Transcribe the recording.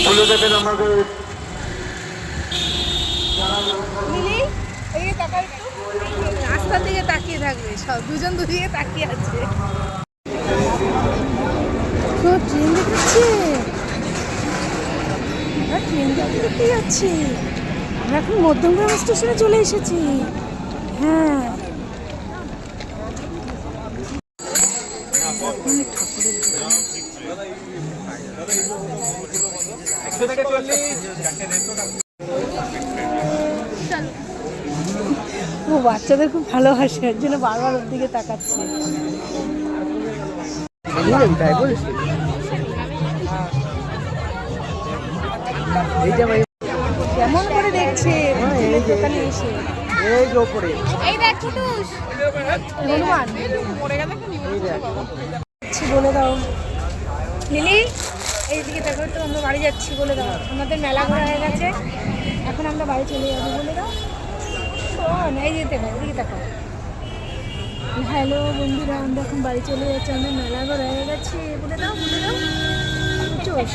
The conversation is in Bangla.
তুলে দেবেন আমাদের। মিলি এই তাকাও একটু, রাস্তার দিকে তাকিয়ে থাকবে, সব দুজন দুদিকে তাকিয়ে আছে। তো ট্রেন দেখাচ্ছে, আমরা ট্রেন দেখতে যাচ্ছি। আমরা এখন মধ্যমগ্রাম স্টেশনে চলে এসেছি। হ্যাঁ, ও বাচ্চাদের খুব ভালোবাসে, এর জন্য বারবার ওর দিকে তাকাচ্ছে। কেমন করে দেখছে দোকানে এসে, এই যে ওপরে এই দেখ কুটুস হনুমান বলে দাও লিলি, এইদিকে দেখো তো, আমরা বাড়ি যাচ্ছি বলে দাও। আমাদের মেলা ঘোরা হয়ে গেছে, এখন আমরা বাড়ি চলে যাবো বলে দাও। শোন, এই যেতে পারো, এদিকে দেখো। হ্যালো বন্ধুরা, আমরা এখন বাড়ি চলে যাচ্ছি, আমাদের মেলা ঘোরা হয়ে গেছে বলে দাও, বলে দাও। চোষ